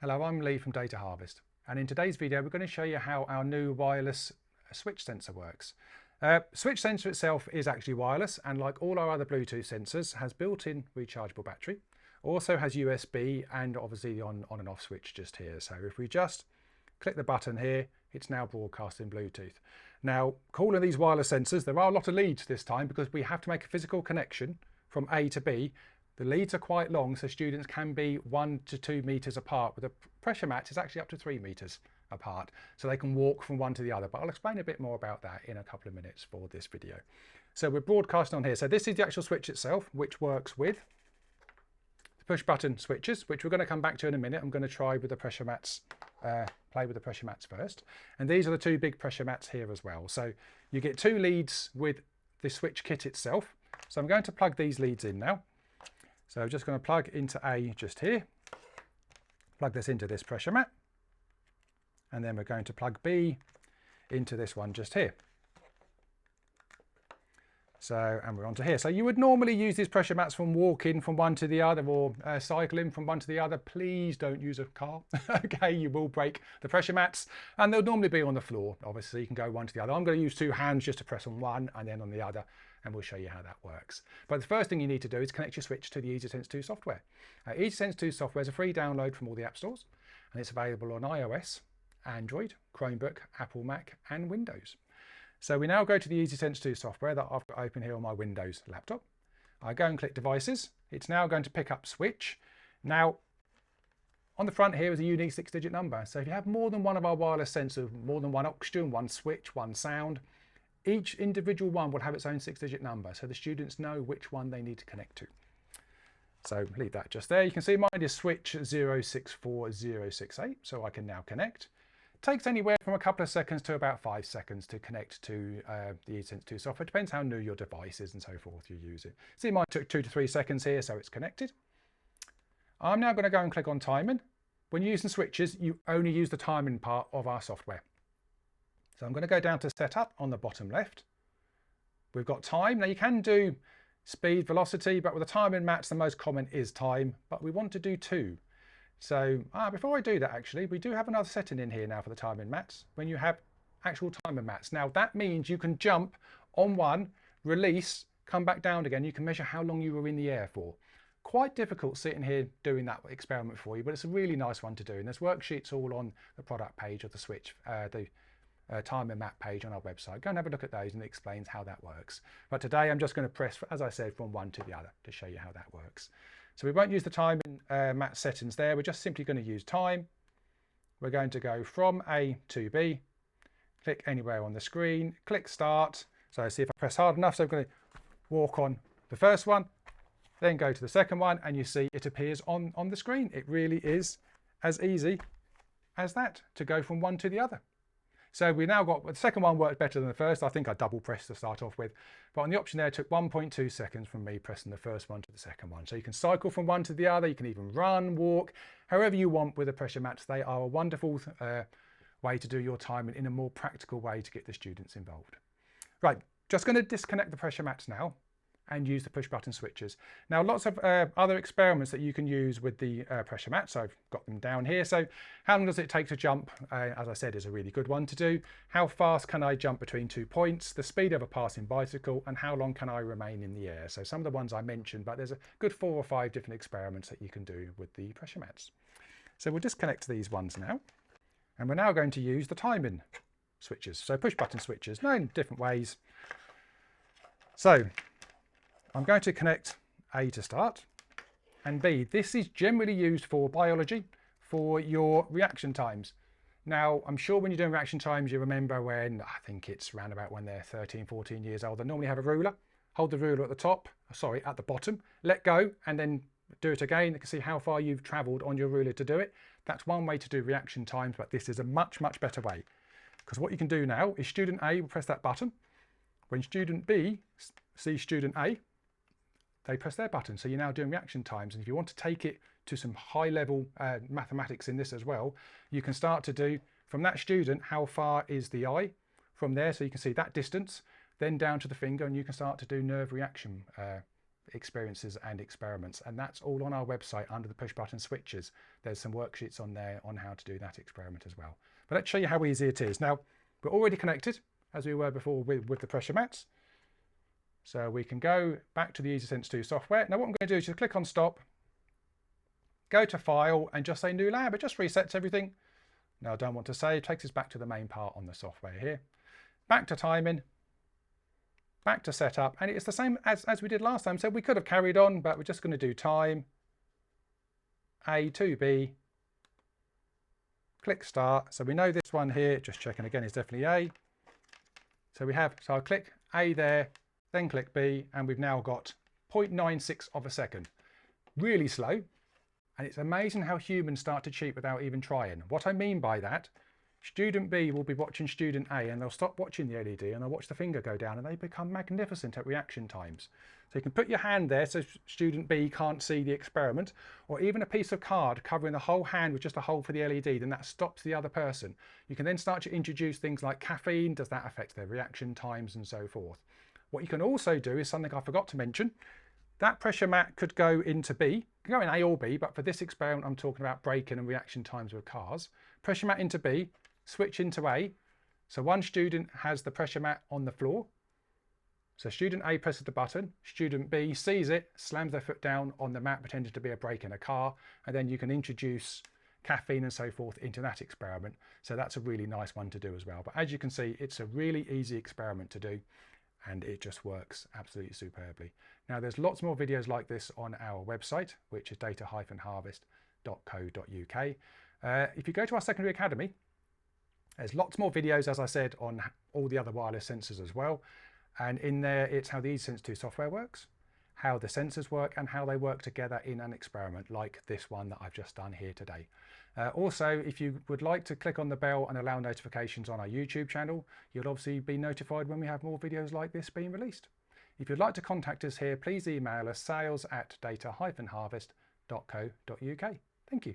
Hello, I'm Lee from Data Harvest, and in today's video we're going to show you how our new wireless switch sensor works. Switch sensor itself is actually wireless, and like all our other Bluetooth sensors has built-in rechargeable battery, also has USB and obviously the on and off switch just here. So if we just click the button here, it's now broadcasting Bluetooth. Now, calling these wireless sensors, there are a lot of leads this time because we have to make a physical connection from A to B. The leads are quite long, so students can be 1 to 2 meters apart. With a pressure match, it's actually up to 3 meters apart, so they can walk from one to the other. But I'll explain a bit more about that in a couple of minutes for this video. So we're broadcasting on here. So this is the actual switch itself, which works with the push button switches, which we're going to come back to in a minute. I'm going to try with the pressure mats, play with the pressure mats first. And these are the two big pressure mats here as well. So you get 2 leads with the switch kit itself. So I'm going to plug these leads in now. So I'm just going to plug into A just here, plug this into this pressure mat, and then we're going to plug B into this one just here. So, and we're onto here. So you would normally use these pressure mats from walking from one to the other or cycling from one to the other. Please don't use a car. Okay, you will break the pressure mats, and they'll normally be on the floor. Obviously, you can go one to the other. I'm going to use 2 hands just to press on one and then on the other, and we'll show you how that works. But the first thing you need to do is connect your switch to the EasySense 2 software. EasySense 2 software is a free download from all the app stores, and it's available on iOS, Android, Chromebook, Apple Mac, and Windows. So we now go to the EasySense 2 software that I've got open here on my Windows laptop. I go and click Devices. It's now going to pick up Switch. Now, on the front here is a unique 6-digit number. So if you have more than one of our wireless sensors, more than one oxygen, one switch, one sound, each individual one will have its own 6-digit number, so the students know which one they need to connect to. So leave that just there. You can see mine is switch 064068, so I can now connect. It takes anywhere from a couple of seconds to about 5 seconds to connect to the EasySense 2 software. It depends how new your device is and so forth you use it. See, mine took 2 to 3 seconds here, so it's connected. I'm now going to go and click on timing. When you're using switches, you only use the timing part of our software. So I'm going to go down to setup on the bottom left. We've got time. Now you can do speed, velocity, but with the timing mats, the most common is time, but we want to do 2. So before I do that, actually, we do have another setting in here now for the timing mats. When you have actual timing mats, now that means you can jump on one, release, come back down again. You can measure how long you were in the air for. Quite difficult sitting here doing that experiment for you, but it's a really nice one to do. And there's worksheets all on the product page of the switch, the timing mat page on our website. Go and have a look at those, and it explains how that works. But today I'm just going to press, as I said, from one to the other to show you how that works. So we won't use the timing mat settings there. We're just simply going to use time. We're going to go from A to B, click anywhere on the screen, click start. So see if I press hard enough. So I'm going to walk on the first one, then go to the second one, and you see it appears on the screen. It really is as easy as that to go from one to the other. So we now got, the second one worked better than the first. I think I double pressed to start off with, but on the option there, it took 1.2 seconds from me pressing the first one to the second one. So you can cycle from one to the other. You can even run, walk, however you want with the pressure mats. They are a wonderful way to do your timing in a more practical way to get the students involved. Right, just going to disconnect the pressure mats now and use the push button switches. Now, lots of other experiments that you can use with the pressure mats. So I've got them down here. So how long does it take to jump? As I said, is a really good one to do. How fast can I jump between 2 points? The speed of a passing bicycle, and how long can I remain in the air? So some of the ones I mentioned, but there's a good 4 or 5 different experiments that you can do with the pressure mats. So we'll disconnect these ones now. And we're now going to use the timing switches. So push button switches, now in different ways. So I'm going to connect A to start, and B. This is generally used for biology, for your reaction times. Now, I'm sure when you're doing reaction times, you remember when, I think it's around about when they're 13, 14 years old, they normally have a ruler. Hold the ruler at the top, sorry, at the bottom, let go, and then do it again. You can see how far you've traveled on your ruler to do it. That's one way to do reaction times, but this is a much, much better way. Because what you can do now is student A will press that button. When student B sees student A, they press their button. So you're now doing reaction times. And if you want to take it to some high level mathematics in this as well, you can start to do from that student, how far is the eye from there? So you can see that distance, then down to the finger, and you can start to do nerve reaction experiences and experiments, and that's all on our website under the push button switches. There's some worksheets on there on how to do that experiment as well. But let's show you how easy it is. Now, we're already connected, as we were before with the pressure mats. So we can go back to the EasySense 2 software. Now what I'm going to do is just click on stop, go to file and just say new lab. It just resets everything. Now I don't want to save, takes us back to the main part on the software here. Back to timing, back to setup, and it's the same as we did last time. So we could have carried on, but we're just going to do time, A to B, click start. So we know this one here, just checking again, is definitely A. So I'll click A there, then click B, and we've now got 0.96 of a second. Really slow, and it's amazing how humans start to cheat without even trying. What I mean by that, student B will be watching student A, and they'll stop watching the LED, and they'll watch the finger go down, and they become magnificent at reaction times. So you can put your hand there so student B can't see the experiment, or even a piece of card covering the whole hand with just a hole for the LED, then that stops the other person. You can then start to introduce things like caffeine. Does that affect their reaction times and so forth? What you can also do is something I forgot to mention. That pressure mat could go into B, can go in A or B, but for this experiment I'm talking about braking and reaction times with cars. Pressure mat into B, switch into A. So one student has the pressure mat on the floor. So student A presses the button, student B sees it, slams their foot down on the mat pretending to be a brake in a car, and then you can introduce caffeine and so forth into that experiment. So that's a really nice one to do as well. But as you can see, it's a really easy experiment to do, and it just works absolutely superbly. Now there's lots more videos like this on our website, which is data-harvest.co.uk. If you go to our secondary academy, there's lots more videos, as I said, on all the other wireless sensors as well. And in there, it's how the EasySense 2 software works, how the sensors work, and how they work together in an experiment like this one that I've just done here today. Also, if you would like to click on the bell and allow notifications on our YouTube channel, you'll obviously be notified when we have more videos like this being released. If you'd like to contact us here, please email us sales@data-harvest.co.uk. Thank you.